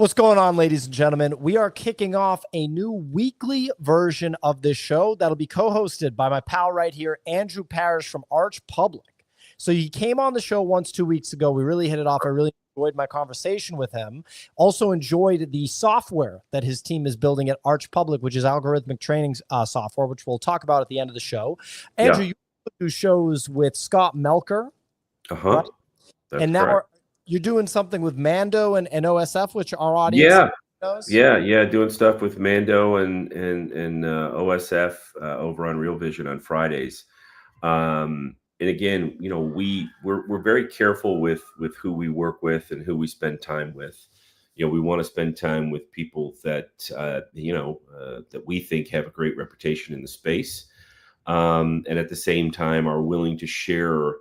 What's going on, ladies and gentlemen? We are kicking off a new weekly version of this show that'll be co-hosted by my pal right here, Andrew Parrish from Arch Public. So he came on the show once 2 weeks ago. We really hit it off. I really enjoyed my conversation with him. Also enjoyed the software that his team is building at Arch Public, which is algorithmic training software, which we'll talk about at the end of the show. Andrew, you do shows with Scott Melker. Right? And now you're doing something with Mando and OSF, which our audience knows. Yeah. Doing stuff with Mando and OSF over on Real Vision on Fridays. And again, you know, we're very careful with who we work with and who we spend time with. You know, we want to spend time with people that that we think have a great reputation in the space, and at the same time are willing to share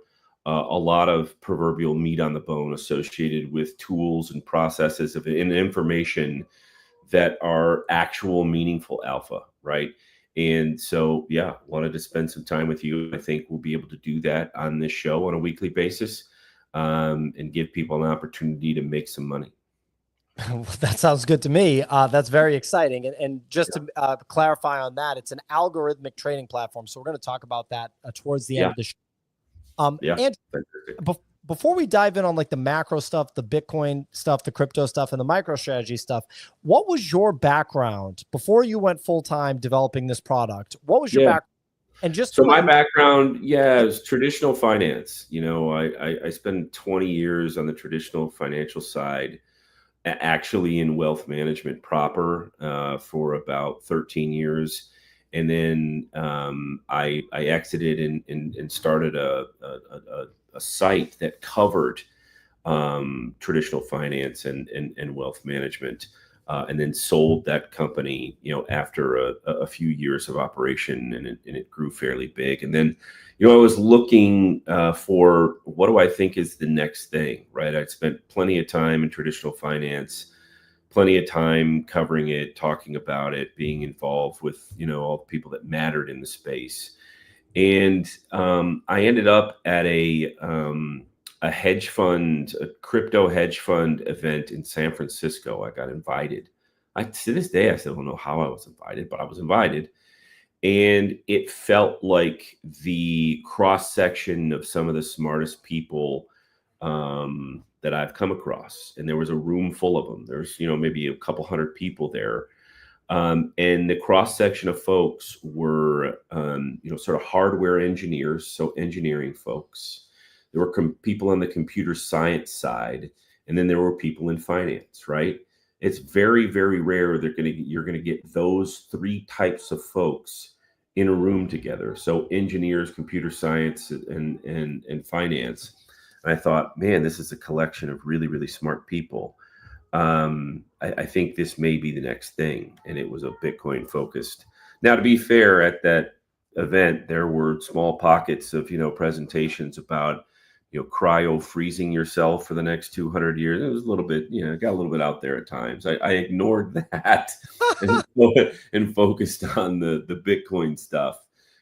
a lot of proverbial meat on the bone associated with tools and processes and information that are actual meaningful alpha, right? And so, yeah, wanted to spend some time with you. I think we'll be able to do that on this show on a weekly basis, and give people an opportunity to make some money. That sounds good to me. That's very exciting. And just to clarify on that, it's an algorithmic trading platform. So we're going to talk about that towards the end of the show. Andrew, before we dive in on like the macro stuff, the Bitcoin stuff, the crypto stuff, and the MicroStrategy stuff, what was your background before you went full-time developing this product? What was your background? And just so my background, is traditional finance. You know, I spent 20 years on the traditional financial side, actually in wealth management proper, for about 13 years. And then I exited and started a site that covered traditional finance and wealth management, and then sold that company, you know, after a few years of operation, and it grew fairly big. And then, you know, I was looking for what do I think is the next thing, right? I'd spent plenty of time in traditional finance, plenty of time covering it, talking about it, being involved with, you know, all the people that mattered in the space. And I ended up at a hedge fund, a crypto hedge fund event in San Francisco. I got invited. To this day, I still don't know how I was invited, but I was invited. And it felt like the cross section of some of the smartest people that I've come across. And there was a room full of them. There's, you know, maybe a couple hundred people there. And the cross section of folks were, you know, sort of hardware engineers. So engineering folks. There were people on the computer science side. And then there were people in finance, right? It's very, very rare you're going to get those three types of folks in a room together. So engineers, computer science, and finance. And I thought, man, this is a collection of really, really smart people. I think this may be the next thing. And it was a Bitcoin focused. Now, to be fair, at that event, there were small pockets of, you know, presentations about, you know, cryo freezing yourself for the next 200 years. It was a little bit, you know, it got a little bit out there at times. I ignored that and focused on the Bitcoin stuff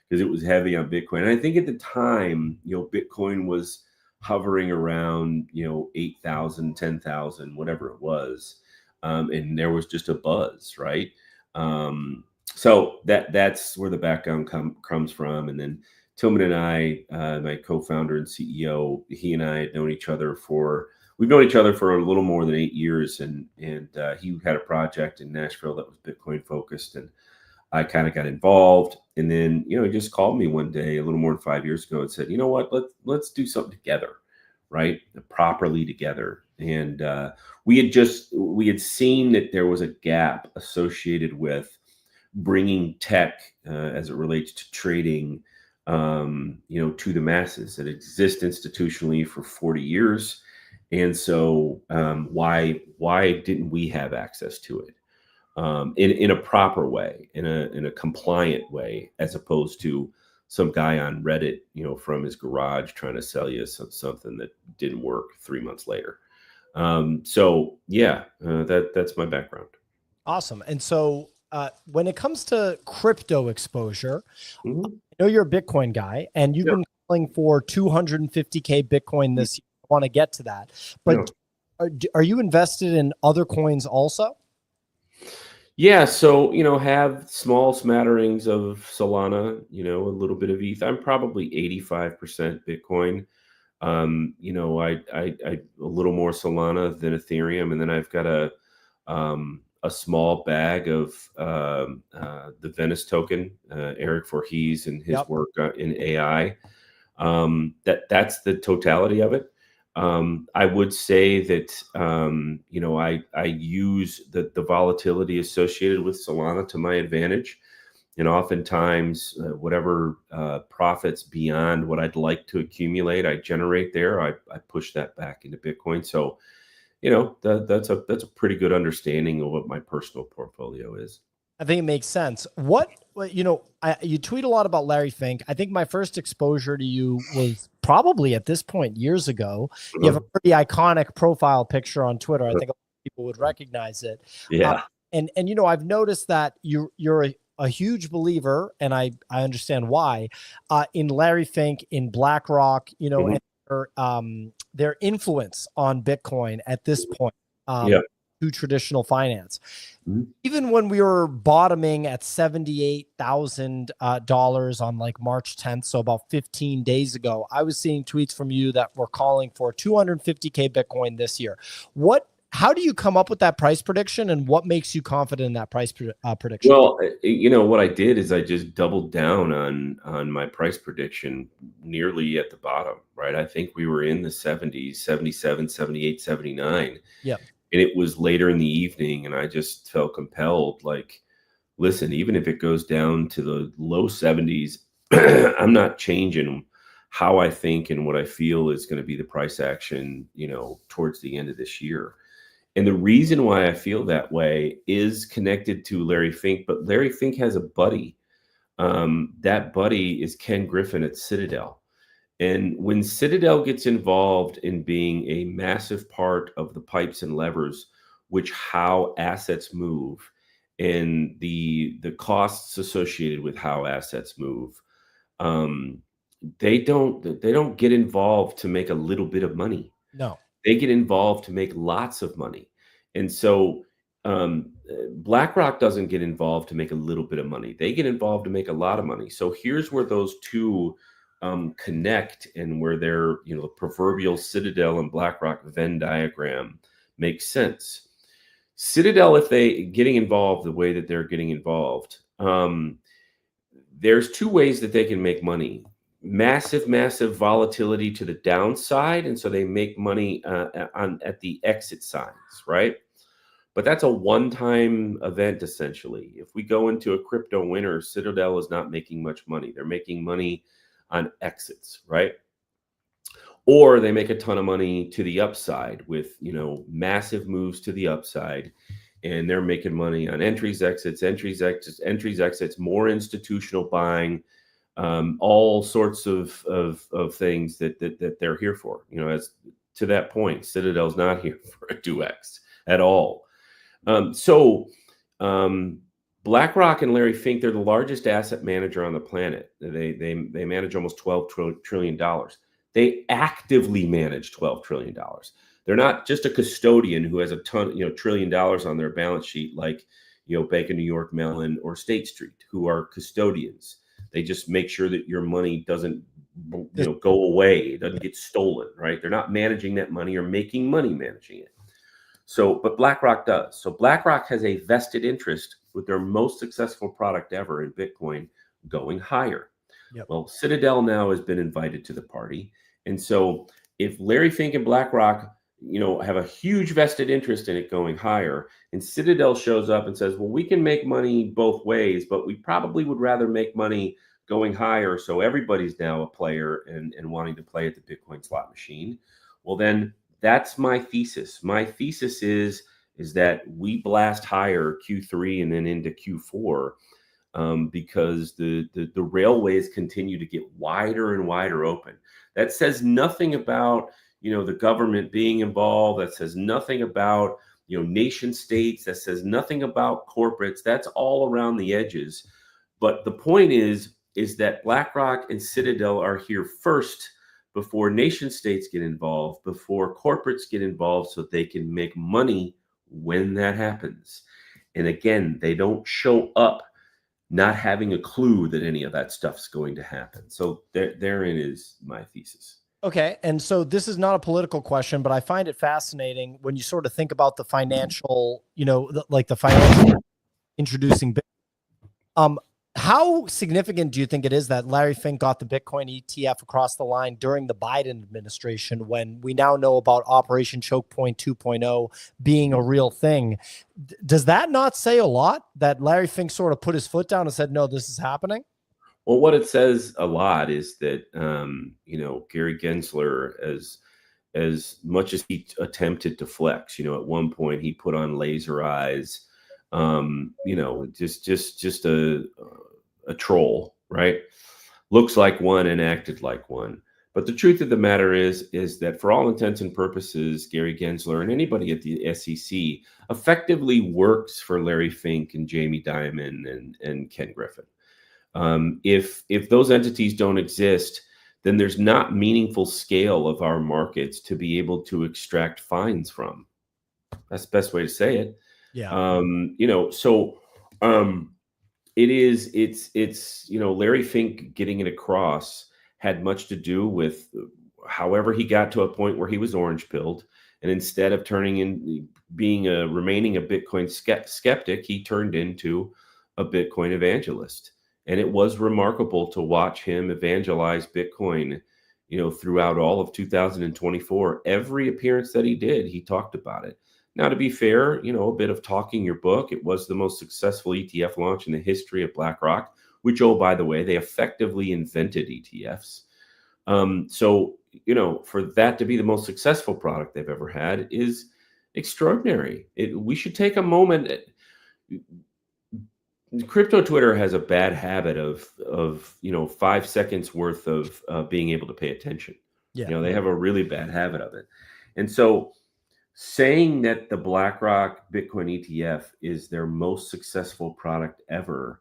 because it was heavy on Bitcoin. And I think at the time, you know, Bitcoin was hovering around, you know, 8,000, 10,000, whatever it was. And there was just a buzz, right? So that's where the background comes from. And then Tillman and I, my co-founder and CEO, he and I had known each other we've known each other for a little more than 8 years. And he had a project in Nashville that was Bitcoin focused. And I kind of got involved. And then, you know, he just called me one day, a little more than 5 years ago, and said, you know what, let's do something together, right? Properly together. And we had seen that there was a gap associated with bringing tech as it relates to trading, you know, to the masses. It exists institutionally for 40 years. And so why didn't we have access to it in a proper way, in a compliant way, as opposed to some guy on Reddit, you know, from his garage trying to sell you something that didn't work 3 months later. So yeah, that's my background. Awesome. And so when it comes to crypto exposure, I know you're a Bitcoin guy, and you've been calling for 250K Bitcoin this year. I want to get to that, but Are you invested in other coins also? Yeah, so have small smatterings of Solana, a little bit of ETH. I'm probably 85% Bitcoin. I a little more Solana than Ethereum, and then I've got a small bag of the Venice token, Eric Voorhees and his Yep. work in AI. That's the totality of it. I would say that I use the volatility associated with Solana to my advantage, and oftentimes whatever profits beyond what I'd like to accumulate, I generate there. I push that back into Bitcoin. So that's a pretty good understanding of what my personal portfolio is. I think it makes sense. You tweet a lot about Larry Fink. I think my first exposure to you was probably at this point years ago. You have a pretty iconic profile picture on Twitter. I think a lot of people would recognize it. Yeah. And I've noticed that you're a huge believer, and I understand why, in Larry Fink, in BlackRock, and their influence on Bitcoin at this point. Yeah. To traditional finance. Mhm. Even when we were bottoming at $78,000 on like March 10th, so about 15 days ago, I was seeing tweets from you that were calling for 250K Bitcoin this year. How do you come up with that price prediction, and what makes you confident in that price prediction? Well, what I did is I just doubled down on my price prediction nearly at the bottom, right? I think we were in the 70s, 77, 78, 79. Yeah. And it was later in the evening, and I just felt compelled, like, listen, even if it goes down to the low 70s, I'm not changing how I think and what I feel is going to be the price action, towards the end of this year. And the reason why I feel that way is connected to Larry Fink, but Larry Fink has a buddy. That buddy is Ken Griffin at Citadel. And when Citadel gets involved in being a massive part of the pipes and levers, which how assets move and the costs associated with how assets move, they don't get involved to make a little bit of money. No. They get involved to make lots of money. And so BlackRock doesn't get involved to make a little bit of money. They get involved to make a lot of money. So here's where those two connect, and where their the proverbial Citadel and BlackRock Venn diagram makes sense. Citadel, if they getting involved the way that they're getting involved, there's two ways that they can make money. Massive volatility to the downside, and so they make money at the exit signs, right? But that's a one-time event, essentially. If we go into a crypto winter, Citadel is not making much money. They're making money on exits, right? Or they make a ton of money to the upside with massive moves to the upside, and they're making money on entries, exits, more institutional buying, all sorts of things that they're here for. As to that point, Citadel's not here for a 2x at all. BlackRock and Larry Fink, they're the largest asset manager on the planet. They manage almost $12 trillion. They actively manage $12 trillion. They're not just a custodian who has a ton, $1 trillion on their balance sheet, like Bank of New York Mellon or State Street, who are custodians. They just make sure that your money doesn't go away. It doesn't get stolen, right? They're not managing that money or making money managing it. But BlackRock does. So BlackRock has a vested interest with their most successful product ever in Bitcoin going higher. Yep. Well, Citadel now has been invited to the party. And so if Larry Fink and BlackRock, have a huge vested interest in it going higher, and Citadel shows up and says, well, we can make money both ways, but we probably would rather make money going higher. So everybody's now a player and wanting to play at the Bitcoin slot machine. Well, then that's my thesis. My thesis is that we blast higher Q3 and then into Q4 because the railways continue to get wider and wider open. That says nothing about the government being involved. That says nothing about nation states. That says nothing about corporates. That's all around the edges. But the point is that BlackRock and Citadel are here first before nation states get involved, before corporates get involved, so they can make money when that happens. And again, they don't show up not having a clue that any of that stuff's going to happen. So therein is my thesis. Okay. And so this is not a political question, but I find it fascinating when you sort of think about the financial, like the financial introducing. How significant do you think it is that Larry Fink got the Bitcoin ETF across the line during the Biden administration, when we now know about Operation Choke Point 2.0 being a real thing? Does that not say a lot that Larry Fink sort of put his foot down and said, no, this is happening? Well, what it says a lot is that, Gary Gensler, as much as he attempted to flex, at one point he put on laser eyes, just a troll, right? Looks like one and acted like one. But the truth of the matter is that for all intents and purposes, Gary Gensler and anybody at the SEC effectively works for Larry Fink and Jamie Dimon and Ken Griffin. If those entities don't exist, then there's not meaningful scale of our markets to be able to extract fines from. That's the best way to say it. Yeah. It's Larry Fink getting it across had much to do with however he got to a point where he was orange pilled, and instead of remaining a Bitcoin skeptic, he turned into a Bitcoin evangelist. And it was remarkable to watch him evangelize Bitcoin, throughout all of 2024. Every appearance that he did, he talked about it. Now, to be fair, a bit of talking your book. It was the most successful ETF launch in the history of BlackRock, which, oh, by the way, they effectively invented ETFs. For that to be the most successful product they've ever had is extraordinary. We should take a moment. Crypto Twitter has a bad habit of 5 seconds worth of being able to pay attention. Yeah. They have a really bad habit of it. And so saying that the BlackRock Bitcoin ETF is their most successful product ever,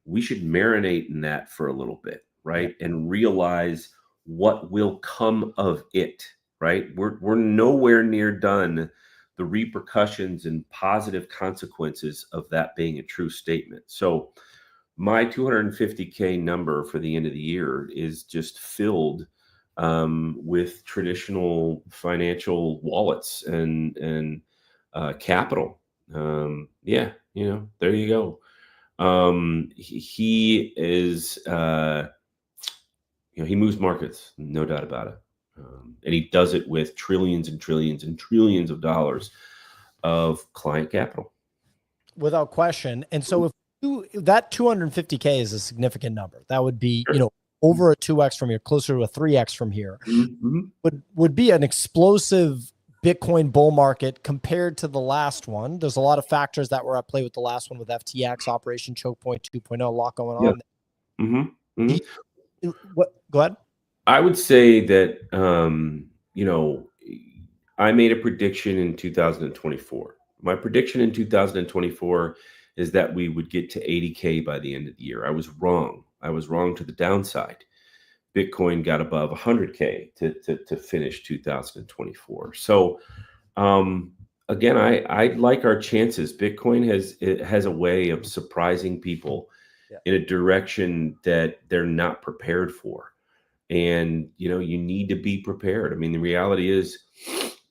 we should marinate in that for a little bit, right? Yeah. And realize what will come of it, right? We're nowhere near done the repercussions and positive consequences of that being a true statement. So my 250K number for the end of the year is just filled with traditional financial wallets and capital. There you go. He is, he moves markets, no doubt about it. And he does it with trillions and trillions and trillions of dollars of client capital. Without question. And so if that 250K is a significant number, that would be, Sure. Over a 2x from here, closer to a 3x from here, Mm-hmm. would be an explosive Bitcoin bull market compared to the last one. There's a lot of factors that were at play with the last one, with FTX, Operation Choke Point 2.0, a lot going on. Yeah. Mm-hmm. Mm-hmm. Go ahead. I would say that, I made a prediction in 2024. My prediction in 2024 is that we would get to 80K by the end of the year. I was wrong. I was wrong to the downside. Bitcoin got above 100K to finish 2024. So, again, I like our chances. Bitcoin has a way of surprising people in a direction that they're not prepared for. And, you need to be prepared. I mean, the reality is,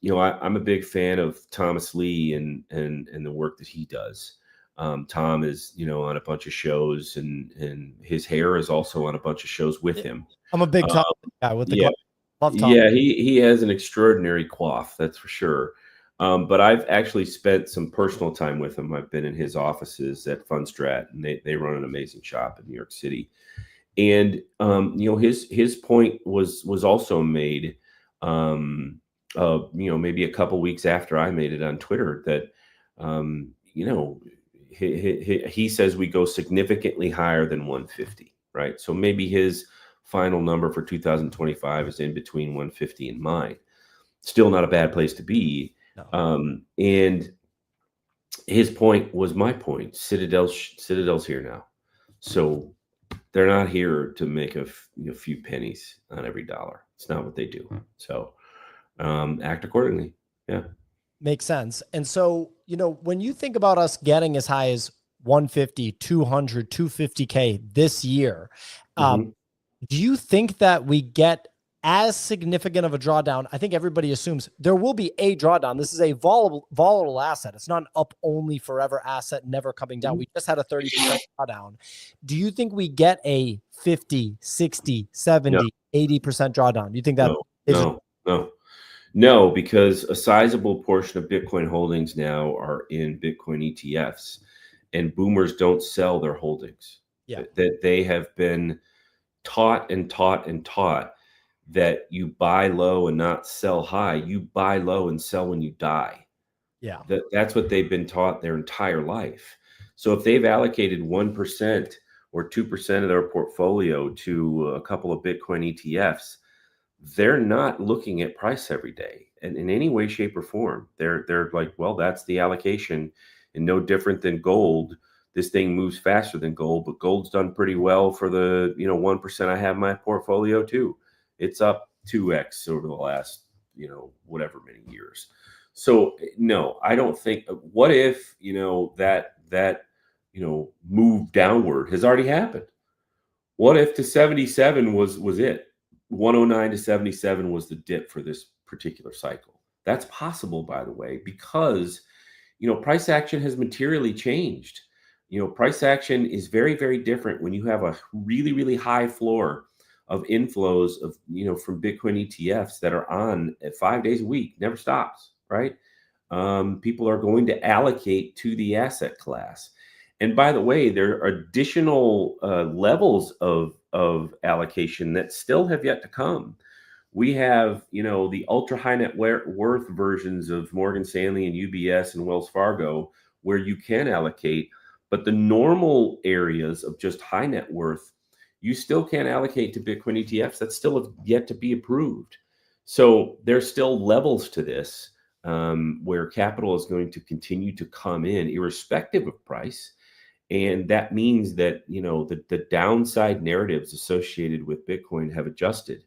I'm a big fan of Thomas Lee and the work that he does. Tom is, on a bunch of shows, and his hair is also on a bunch of shows with him. I'm a big Tom guy with the love Tom. Yeah, he has an extraordinary coif, that's for sure. But I've actually spent some personal time with him. I've been in his offices at Fundstrat, and they run an amazing shop in New York City. And his point was also made, maybe a couple weeks after I made it on Twitter, that he says we go significantly higher than 150, right? So maybe his final number for 2025 is in between 150 and mine. Still not a bad place to be. No. And his point was my point. Citadel's here now, so they're not here to make a few pennies on every dollar. It's not what they do. So act accordingly. Yeah. Makes sense. And so, when you think about us getting as high as 150, 200, 250K this year, Mhm. do you think that we get as significant of a drawdown? I think everybody assumes there will be a drawdown. This is a volatile asset. It's not an up only forever asset, never coming down. Mhm. We just had a 30% drawdown. Do you think we get a 50, 60, No, 70, 80% drawdown? Do you think that no, is no, no. No, because a sizable portion of Bitcoin holdings now are in Bitcoin ETFs, and boomers don't sell their holdings. yeah, That they have been taught and taught and taught that you buy low and not sell high. You buy low and sell when you die. yeah, That's what they've been taught their entire life. So if they've allocated 1% or 2% of their portfolio to a couple of Bitcoin ETFs, they're not looking at price every day and in any way, shape, or form. They're like, well, that's the allocation, and no different than gold. This thing moves faster than gold, but gold's done pretty well for the 1% I have in my portfolio too. It's up 2x over the last whatever many years. So no, I don't think. What if that move downward has already happened? What if to 77 was it? 109 to 77 was the dip for this particular cycle. That's possible, by the way, because price action has materially changed. Price action is very, very different when you have a really, really high floor of inflows of from Bitcoin ETFs that are on at 5 days a week, never stops, right? People are going to allocate to the asset class. And by the way, there are additional levels of allocation that still have yet to come. We have, the ultra high net worth versions of Morgan Stanley and UBS and Wells Fargo, where you can allocate, but the normal areas of just high net worth, you still can't allocate to Bitcoin ETFs. That's still have yet to be approved. So there's still levels to this where capital is going to continue to come in, irrespective of price. And that means that, the downside narratives associated with Bitcoin have adjusted.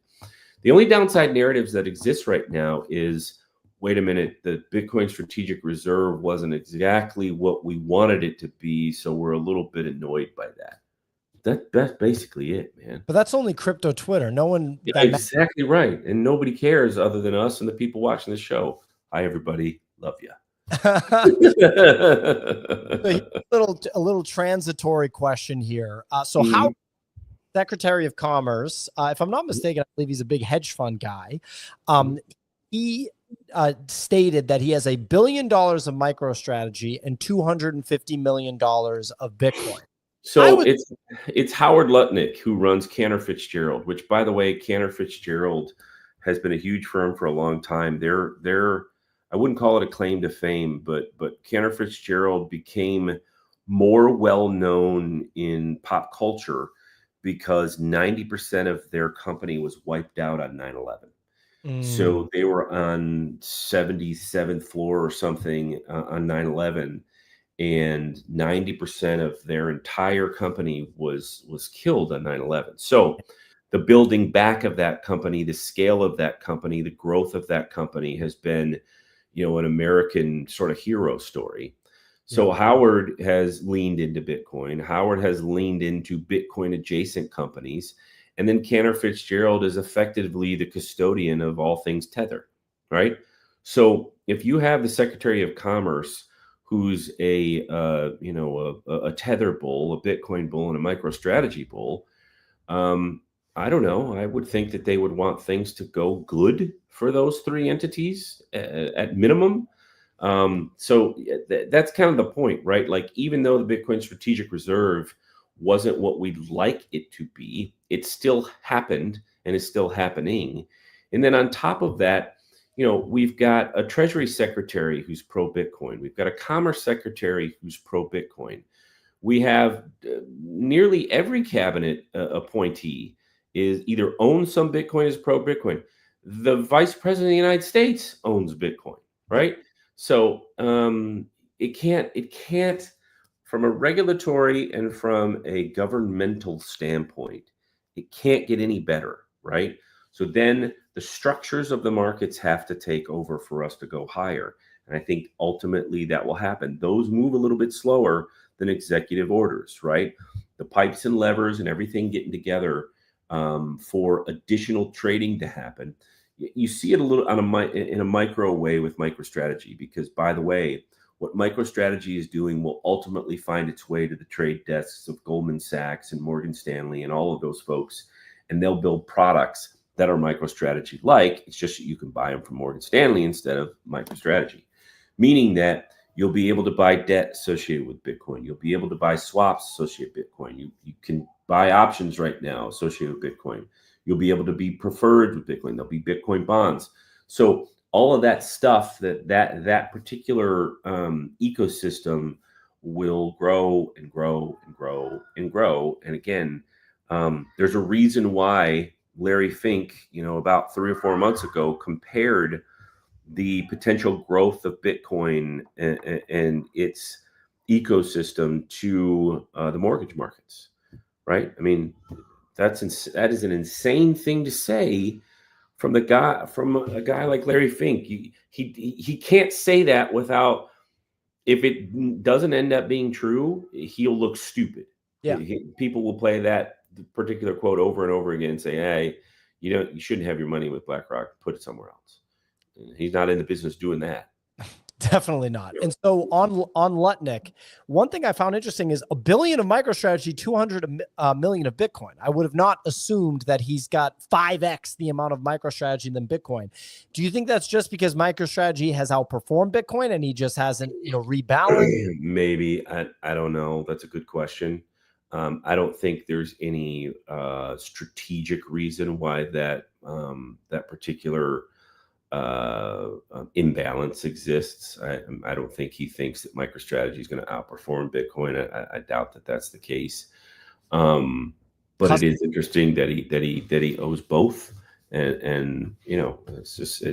The only downside narratives that exist right now is, wait a minute, the Bitcoin strategic reserve wasn't exactly what we wanted it to be. So we're a little bit annoyed by that. That's basically it, man. but that's only crypto Twitter. No one Yeah, that exactly right. And nobody cares other than us and the people watching the show. Hi, everybody. Love you. So here's a little transitory question here. So how Mhm. Secretary of Commerce, if I'm not mistaken, I believe he's a big hedge fund guy. He stated that he has $1 billion of MicroStrategy and $250 million of Bitcoin. I So would, it's Howard Lutnick who runs Cantor Fitzgerald, which, by the way, Cantor Fitzgerald has been a huge firm for a long time. They're I wouldn't call it a claim to fame, but Cantor Fitzgerald became more well known in pop culture because 90% of their company was wiped out on 9/11. Mm, So they were on 77th floor or something on 9/11, and 90% of their entire company was killed on 9/11. So the building back of that company, the scale of that company, the growth of that company has been, an American sort of hero story. yeah. So Howard has leaned into Bitcoin. Howard has leaned into Bitcoin adjacent companies. And then Cantor Fitzgerald is effectively the custodian of all things Tether, right? So if you have the Secretary of Commerce who's a Tether bull, a Bitcoin bull, and a MicroStrategy bull, I don't know. I would think that they would want things to go good for those three entities at minimum. So that's kind of the point, right? Like, even though the Bitcoin Strategic Reserve wasn't what we'd like it to be, it still happened and is still happening. And then on top of that, we've got a Treasury Secretary who's pro Bitcoin. We've got a Commerce Secretary who's pro Bitcoin. We have nearly every cabinet appointee is either owns some Bitcoin, is pro Bitcoin. The Vice President of the United States owns Bitcoin, right? So it can't, from a regulatory and from a governmental standpoint, it can't get any better, right? So then the structures of the markets have to take over for us to go higher. And I think ultimately that will happen. Those move a little bit slower than executive orders, right? The pipes and levers and everything getting together for additional trading to happen. You see it a little in a micro way with MicroStrategy, because, by the way, what MicroStrategy is doing will ultimately find its way to the trade desks of Goldman Sachs and Morgan Stanley and all of those folks, and they'll build products that are MicroStrategy-like. It's just that you can buy them from Morgan Stanley instead of MicroStrategy, meaning that you'll be able to buy debt associated with Bitcoin. You'll be able to buy swaps associated with Bitcoin. You can buy options right now associated with Bitcoin. You'll be able to be preferred with Bitcoin. There'll be Bitcoin bonds. So all of that stuff, that particular ecosystem will grow and grow and grow and grow. And again, there's a reason why Larry Fink, about 3 or 4 months ago, compared the potential growth of Bitcoin and its ecosystem to the mortgage markets, right? I mean, that is an insane thing to say from a guy like Larry Fink. He can't say that without, if it doesn't end up being true, he'll look stupid. Yeah. People will play that particular quote over and over again and say, hey, you shouldn't have your money with BlackRock, put it somewhere else. He's not in the business doing that. Definitely not. And so on Lutnick, one thing I found interesting is $1 billion of MicroStrategy, 200 million of Bitcoin. I would have not assumed that he's got 5x the amount of MicroStrategy than Bitcoin. Do you think that's just because MicroStrategy has outperformed Bitcoin and he just hasn't, rebalanced? Maybe. I don't know. That's a good question. I don't think there's any strategic reason why that particular imbalance exists. I don't think he thinks that MicroStrategy is going to outperform Bitcoin. I doubt that that's the case. But it is interesting that he owes both, and it's just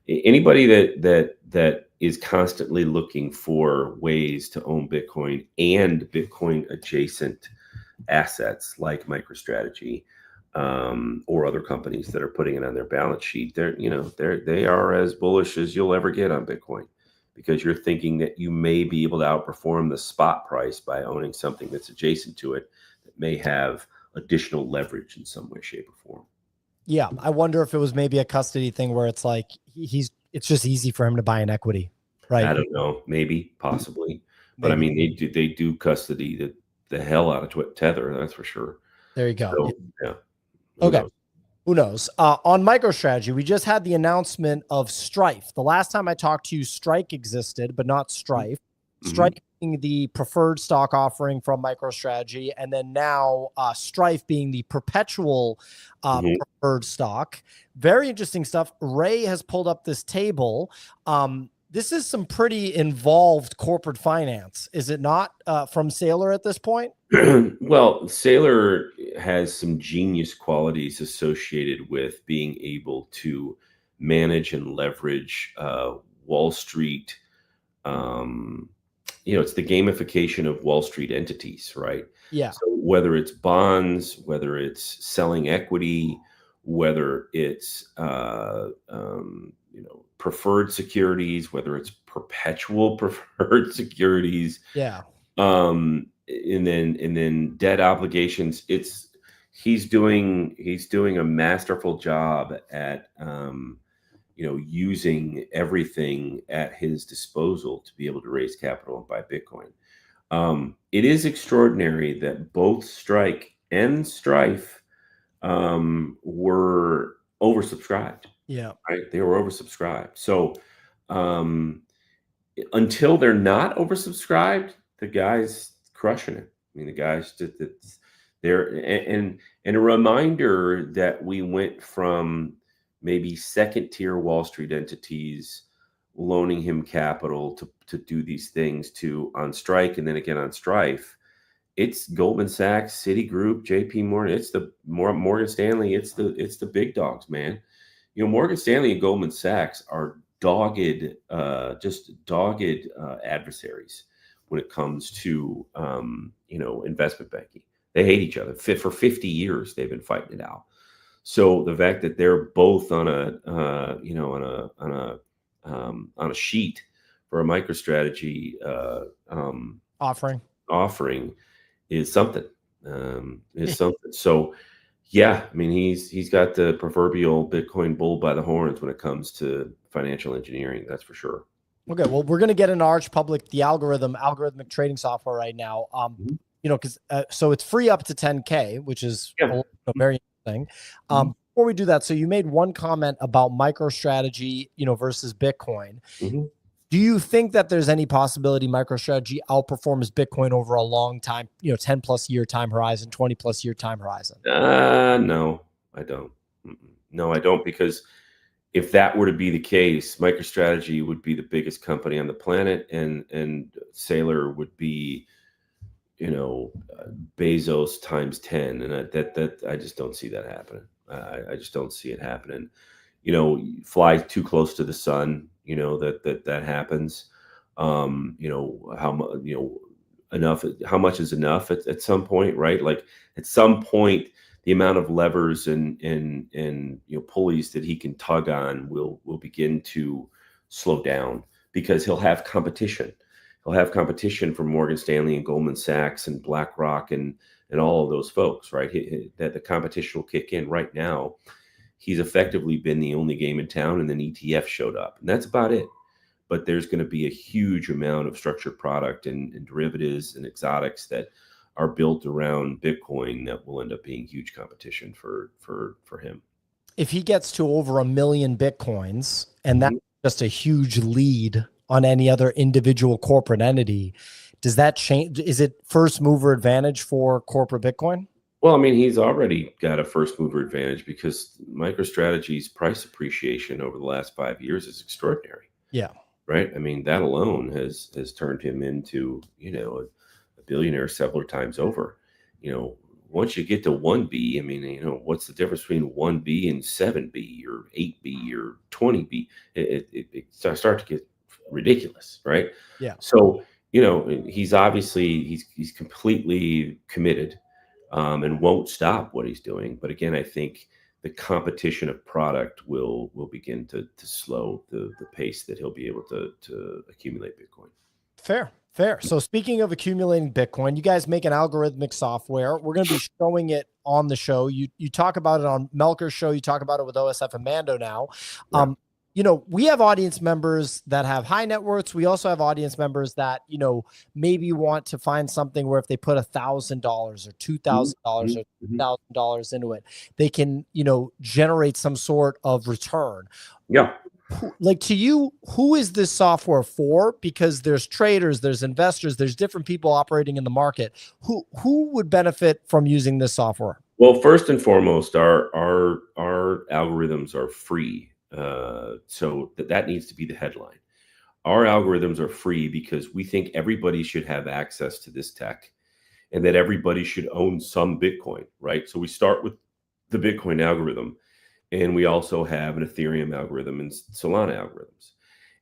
anybody that is constantly looking for ways to own Bitcoin and Bitcoin adjacent assets like MicroStrategy. Or other companies that are putting it on their balance sheet, they are as bullish as you'll ever get on Bitcoin, because you're thinking that you may be able to outperform the spot price by owning something that's adjacent to it that may have additional leverage in some way, shape, or form. Yeah, I wonder if it was maybe a custody thing where it's like it's just easy for him to buy an equity, right? I don't know, maybe, possibly, but I mean, they do custody the hell out of Tether, that's for sure. There you go. So, yeah. Okay. Who knows? On MicroStrategy, we just had the announcement of Strife. The last time I talked to you, Strike existed, but not Strife. Strike being the preferred stock offering from MicroStrategy, and then now Strife being the perpetual preferred stock. Very interesting stuff. Ray has pulled up this table. This is some pretty involved corporate finance, is it not, from Saylor at this point? Well, Saylor has some genius qualities associated with being able to manage and leverage Wall Street. It's the gamification of Wall Street entities, right? Yeah. So whether it's bonds, whether it's selling equity, whether it's preferred securities, whether it's perpetual preferred securities, yeah, and then debt obligations. He's doing a masterful job at using everything at his disposal to be able to raise capital and buy Bitcoin. It is extraordinary that both Strike and Strife were oversubscribed. Yeah. Right. They were oversubscribed. So until they're not oversubscribed, the guy's crushing it. I mean, the guys there, and a reminder that we went from maybe second tier Wall Street entities loaning him capital to do these things to on Strike, and then again on Strife. It's Goldman Sachs, Citigroup, JP Morgan. It's the Morgan Stanley. It's the big dogs, man. Morgan Stanley and Goldman Sachs are just dogged adversaries when it comes to investment banking. They hate each other. For 50 years, they've been fighting it out. So the fact that they're both on a on a sheet for a MicroStrategy offering is something. So yeah, I mean he's got the proverbial Bitcoin bull by the horns when it comes to financial engineering. That's for sure. Okay, well, we're going to get into Arch Public, the algorithmic trading software right now. Mhm. Because so it's free up to 10K, which is Yeah. very interesting. Mhm. Before we do that, so you made one comment about MicroStrategy, versus Bitcoin. Mhm. Do you think that there's any possibility MicroStrategy outperforms Bitcoin over a long time, 10 plus year time horizon, 20 plus year time horizon? No, I don't. No, I don't, because if that were to be the case, MicroStrategy would be the biggest company on the planet, and Saylor would be, Bezos times 10, and that I just don't see that happening. I just don't see it happening. Fly too close to the sun, that happens. Enough. How much is enough at some point, right? Like at some point, the amount of levers and pulleys that he can tug on will begin to slow down, because he'll have competition. He'll have competition from Morgan Stanley and Goldman Sachs and BlackRock and all of those folks, right? That the competition will kick in. Right now, he's effectively been the only game in town, and then ETF showed up, and that's about it. But there's going to be a huge amount of structured product and derivatives and exotics that are built around Bitcoin that will end up being huge competition for him. If he gets to over 1 million Bitcoins, and that's just a huge lead on any other individual corporate entity, does that change? Is it first mover advantage for corporate Bitcoin? Well, I mean, he's already got a first mover advantage, because MicroStrategy's price appreciation over the last 5 years is extraordinary. Yeah. Right. I mean, that alone has turned him into, a billionaire several times over. Once you get to 1B, I mean, what's the difference between 1B and 7B or 8B or 20B? It starts to get ridiculous, right? Yeah. So, he's obviously he's completely committed, and won't stop what he's doing. But again, I think the competition of product will begin to slow the pace that he'll be able to accumulate Bitcoin. Fair. So speaking of accumulating Bitcoin, you guys make an algorithmic software. We're going to be showing it on the show. You talk about it on Melker's show. You talk about it with OSF and Mando now. Yeah. We have audience members that have high net worths. We also have audience members that, maybe want to find something where if they put $1,000 or $2,000 or $3,000 into it, they can, generate some sort of return. Yeah. Like, to you, who is this software for? Because there's traders, there's investors, there's different people operating in the market. Who would benefit from using this software? Well, first and foremost, our algorithms are free. So that needs to be the headline. Our algorithms are free because we think everybody should have access to this tech, and that everybody should own some Bitcoin, right? So we start with the Bitcoin algorithm, and we also have an Ethereum algorithm and Solana algorithms.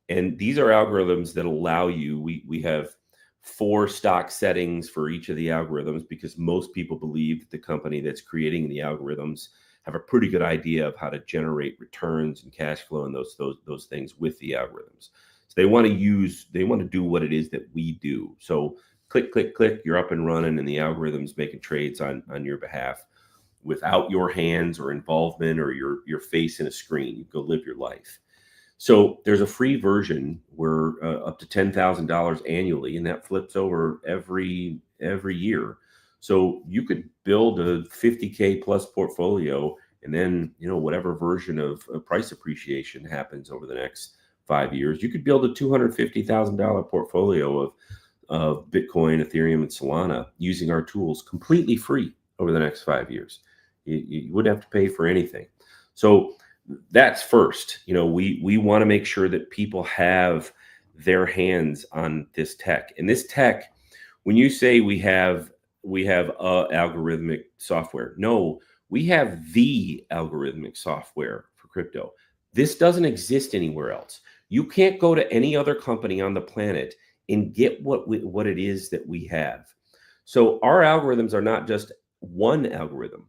And these are algorithms that allow you, we have 4 stock settings for each of the algorithms, because most people believe that the company that's creating the algorithms have a pretty good idea of how to generate returns and cash flow and those things with the algorithms. So they want to do what it is that we do. So click, click, click, you're up and running, and the algorithm's making trades on your behalf without your hands or involvement or your face in a screen. You go live your life. So there's a free version where up to $10,000 annually, and that flips over every year. So you could build a 50K plus portfolio, and then, whatever version of price appreciation happens over the next 5 years, you could build a $250,000 portfolio of Bitcoin, Ethereum, and Solana using our tools completely free over the next 5 years. You wouldn't have to pay for anything. So that's first. We want to make sure that people have their hands on this tech. And this tech, when you say we have algorithmic software, no, we have the algorithmic software for crypto. This doesn't exist anywhere else. You can't go to any other company on the planet and get what it is that we have. So our algorithms are not just one algorithm.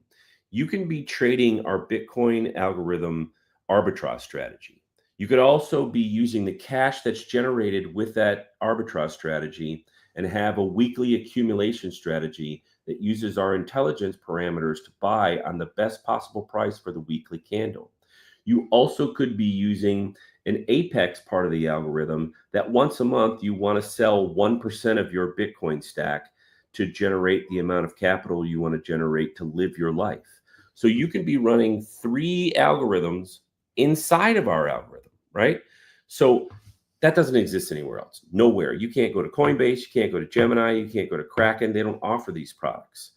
you can be trading our Bitcoin algorithm arbitrage strategy. You could also be using the cash that's generated with that arbitrage strategy and have a weekly accumulation strategy that uses our intelligence parameters to buy on the best possible price for the weekly candle. You also could be using an apex part of the algorithm that once a month you want to sell 1% of your Bitcoin stack to generate the amount of capital you want to generate to live your life. So you can be running 3 algorithms inside of our algorithm, right? So that doesn't exist anywhere else. Nowhere. You can't go to Coinbase. You can't go to Gemini. You can't go to Kraken. They don't offer these products.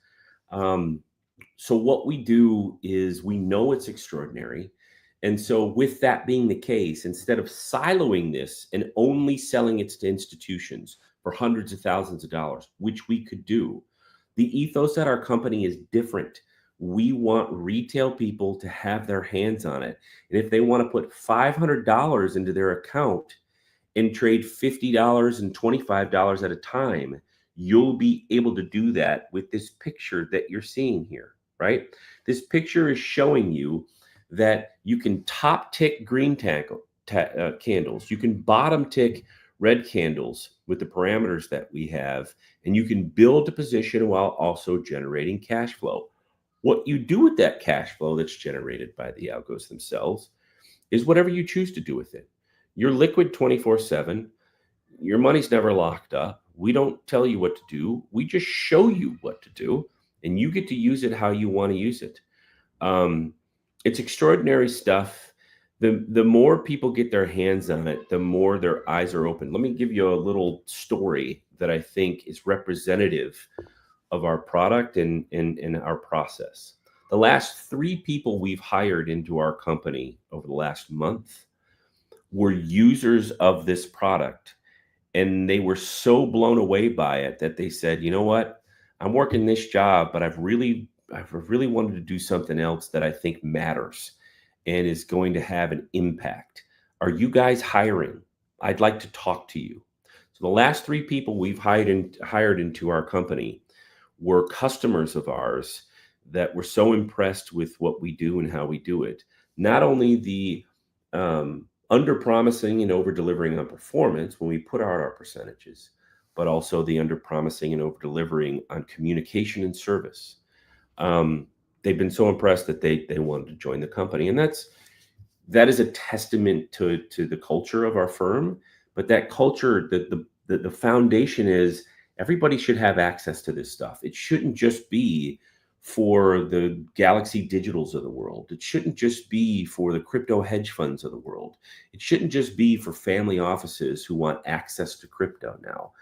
So what we do is we know it's extraordinary. And so with that being the case, instead of siloing this and only selling it to institutions for hundreds of thousands of dollars, which we could do, the ethos at our company is different. We want retail people to have their hands on it. And if they want to put $500 into their account and trade $50 and $25 at a time, you'll be able to do that with this picture that you're seeing here, right? This picture is showing you that you can top tick green candles. You can bottom tick red candles with the parameters that we have, and you can build a position while also generating cash flow. What you do with that cash flow that's generated by the algos themselves is whatever you choose to do with it. You're liquid 24/7. Your money's never locked up. We don't tell you what to do. We just show you what to do, and you get to use it how you want to use it. It's extraordinary stuff. The more people get their hands on it, the more their eyes are open. Let me give you a little story that I think is representative of our product and our process. The last 3 people we've hired into our company over the last month were users of this product, and they were so blown away by it that they said, you know what, I'm working this job, but I've really wanted to do something else that I think matters and is going to have an impact. Are you guys hiring? I'd like to talk to you. So the last 3 people we've hired into our company were customers of ours that were so impressed with what we do and how we do it. Not only the under promising and over delivering on performance when we put out our percentages, but also the under promising and over delivering on communication and service. They've been so impressed that they wanted to join the company, and that is a testament to the culture of our firm. But that culture, the foundation is everybody should have access to this stuff. It shouldn't just be for the Galaxy Digitals of the world. It shouldn't just be for the crypto hedge funds of the world. It shouldn't just be for family offices who want access to crypto now.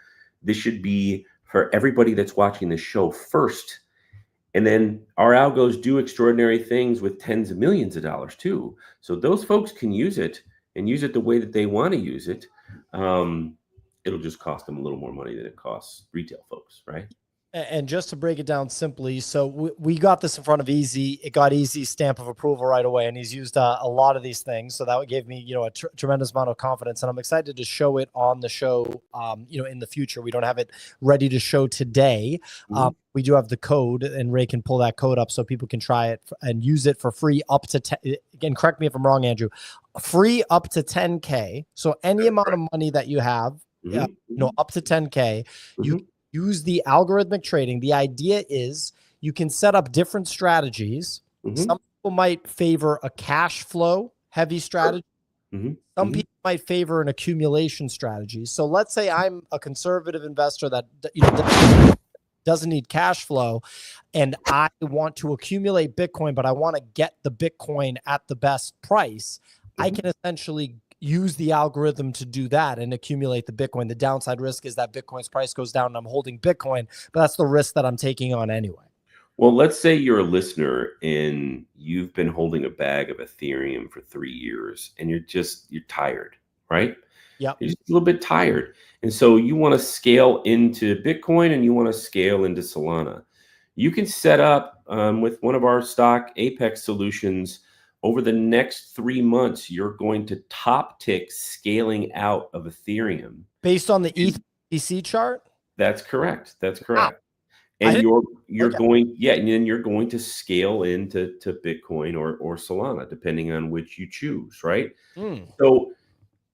This should be for everybody that's watching this show first. And then our algos do extraordinary things with tens of millions of dollars too. So those folks can use it and use it the way that they want to use it. It'll just cost them a little more money than it costs retail folks, right? And just to break it down simply, so we got this in front of Easy. It got Easy's stamp of approval right away, and he's used a lot of these things. So that gave me, a tremendous amount of confidence, and I'm excited to show it on the show, in the future. We don't have it ready to show today. We do have the code, and Ray can pull that code up so people can try it and use it for free up to 10. Again, correct me if I'm wrong, Andrew. Free up to 10K. So any amount of money that you have, up to 10K, you use the algorithmic trading. The idea is you can set up different strategies. Some people might favor a cash flow heavy strategy. Some people might favor an accumulation strategy. So let's say I'm a conservative investor that doesn't need cash flow, and I want to accumulate Bitcoin, but I want to get the Bitcoin at the best price. I can essentially use the algorithm to do that and accumulate the Bitcoin. The downside risk is that Bitcoin's price goes down and I'm holding Bitcoin, but that's the risk that I'm taking on anyway. Well, let's say you're a listener and you've been holding a bag of Ethereum for 3 years and you're tired, right? Yeah. You're just a little bit tired. And so you want to scale into Bitcoin and you want to scale into Solana. You can set up with one of our stock Apex solutions. Over the next 3 months, you're going to top tick scaling out of Ethereum. Based on the ETH BTC chart? That's correct. That's correct. and you're going, and then you're going to scale into Bitcoin or Solana, depending on which you choose, right? So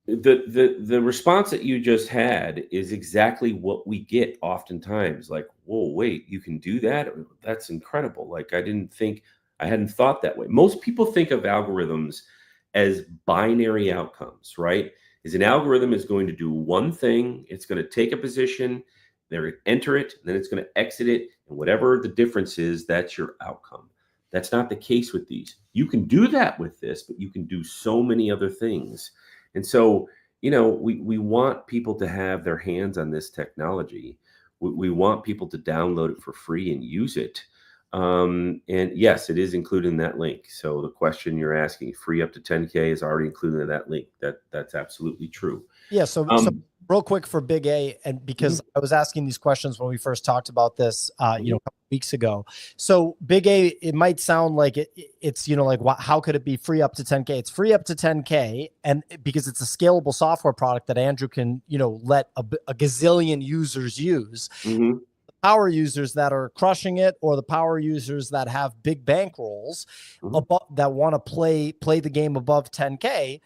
the response that you just had is exactly what we get oftentimes. Like, whoa, wait, you can do that? That's incredible. Like, I hadn't thought that way. Most people think of algorithms as binary outcomes, right? Is an algorithm is going to do one thing, it's going to take a position, they're going to enter it, and then it's going to exit it, and whatever the difference is, that's your outcome. That's not the case with these. You can do that with this, but you can do so many other things. And so, we want people to have their hands on this technology. We want people to download it for free and use it. And yes, it is included in that link. So the question you're asking, free up to 10K, is already included in that link. That's absolutely true. Yeah. So real quick for Big A, and because I was asking these questions when we first talked about this, a couple weeks ago. So Big A, it might sound like it's, like how could it be free up to 10K? It's free up to 10K. And because it's a scalable software product that Andrew can, let a gazillion users use. Power users that are crushing it, or the power users that have big bankrolls that want to play the game above 10K,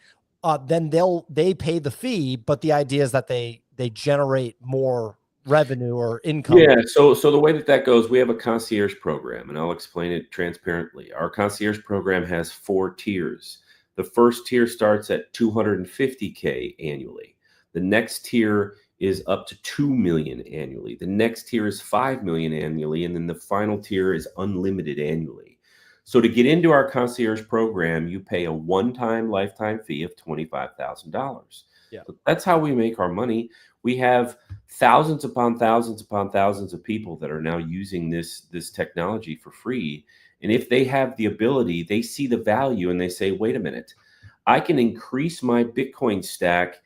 then they pay the fee. But the idea is that they generate more revenue or income. Yeah. So the way that goes, we have a concierge program, and I'll explain it transparently. Our concierge program has 4 tiers. The first tier starts at 250K annually. The next tier is up to 2 million annually. The next tier is 5 million annually. And then the final tier is unlimited annually. So to get into our concierge program, you pay a one-time lifetime fee of $25,000. Yeah. So that's how we make our money. We have thousands upon thousands upon thousands of people that are now using this technology for free. And if they have the ability, they see the value and they say, wait a minute, I can increase my Bitcoin stack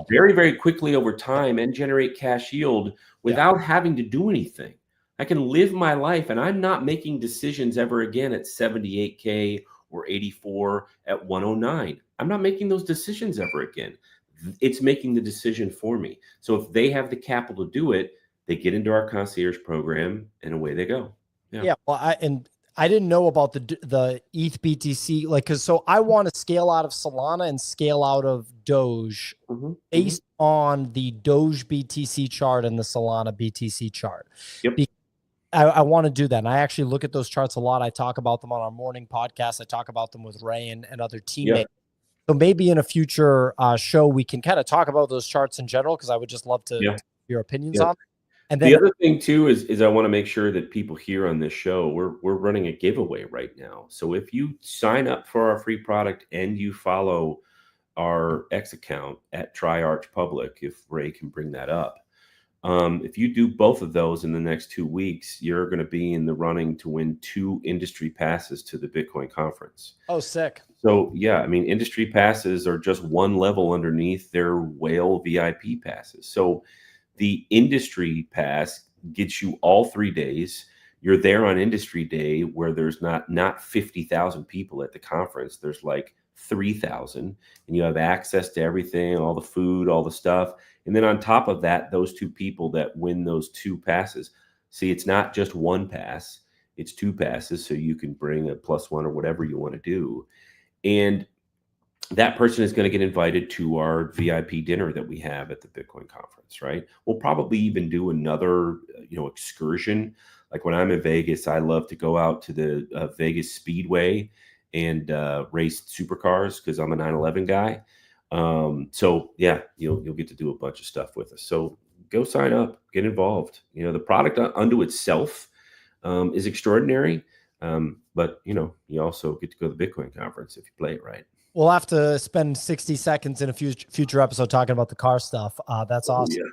very, very quickly over time and generate cash yield without having to do anything. I can live my life, and I'm not making decisions ever again at 78K or 84 at 109. I'm not making those decisions ever again. It's making the decision for me. So if they have the capital to do it, they get into our concierge program and away they go. Yeah. Well, I didn't know about the ETH BTC, so I want to scale out of Solana and scale out of Doge based on the Doge BTC chart and the Solana BTC chart. Yep. I want to do that. And I actually look at those charts a lot. I talk about them on our morning podcast. I talk about them with Ray and other teammates. Yeah. So maybe in a future show, we can kind of talk about those charts in general, because I would just love to hear your opinions on them. And then the other thing too is I want to make sure that people here on this show, we're running a giveaway right now. So if you sign up for our free product and you follow our X account at TryArchPublic, if Ray can bring that up, if you do both of those in the next 2 weeks, you're going to be in the running to win 2 industry passes to the Bitcoin conference. Oh, sick. So yeah, I mean, industry passes are just one level underneath their whale VIP passes. So the industry pass gets you all 3 days. You're there on industry day, where there's not 50,000 people at the conference. There's like 3,000, and you have access to everything, all the food, all the stuff. And then on top of that, those 2 people that win those 2 passes, see, it's not just 1 pass, it's 2 passes. So you can bring a +1 or whatever you want to do. And that person is going to get invited to our VIP dinner that we have at the Bitcoin conference, right? We'll probably even do another, excursion. Like when I'm in Vegas, I love to go out to the Vegas Speedway and race supercars, because I'm a 911 guy. So yeah, you'll get to do a bunch of stuff with us. So go sign up, get involved. The product unto itself is extraordinary, but you also get to go to the Bitcoin conference if you play it right. We'll have to spend 60 seconds in a future episode talking about the car stuff. That's awesome.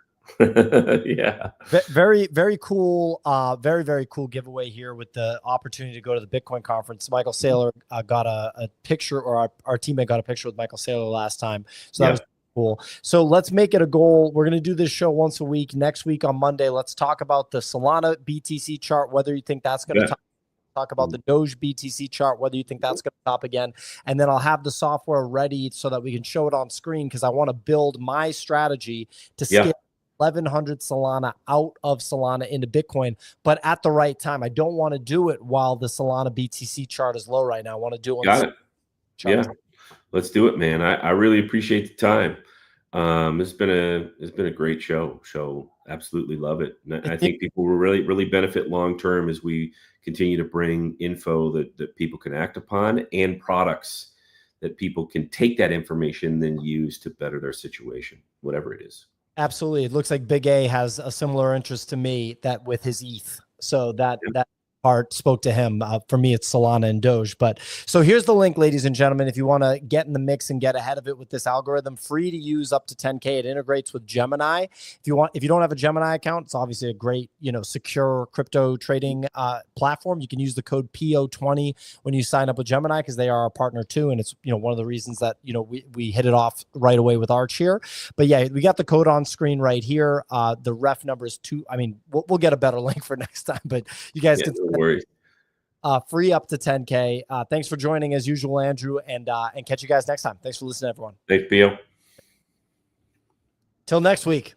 Yeah. Very, very cool. Very, very cool giveaway here with the opportunity to go to the Bitcoin conference. Michael Saylor got a picture, or our teammate got a picture with Michael Saylor last time. So that was cool. So let's make it a goal. We're going to do this show once a week. Next week on Monday, let's talk about the Solana BTC chart, whether you think that's going to talk about the Doge BTC chart, whether you think that's going to top again. And then I'll have the software ready so that we can show it on screen, because I want to build my strategy to scale 1,100 Solana out of Solana into Bitcoin, but at the right time. I don't want to do it while the Solana BTC chart is low right now. I want to do it when Got it. chart. Yeah, let's do it, man. I really appreciate the time. It's been a great show. Absolutely love it. And I think people will really benefit long term as we continue to bring info that people can act upon, and products that people can take that information and then use to better their situation, whatever it is. Absolutely. It looks like Big A has a similar interest to me, that with his ETH. So that part spoke to him. For me, it's Solana and Doge. But so here's the link, ladies and gentlemen. If you want to get in the mix and get ahead of it with this algorithm, free to use up to 10K. It integrates with Gemini. If you don't have a Gemini account, it's obviously a great, secure crypto trading platform. You can use the code PO20 when you sign up with Gemini, because they are our partner too. And it's, one of the reasons that, we hit it off right away with Arch here. But yeah, we got the code on screen right here. The ref number is 2. I mean, we'll get a better link for next time, but you guys can worries. Free up to 10K. Thanks for joining as usual, Andrew, and catch you guys next time. Thanks for listening, everyone. Thanks, Bill. Till next week.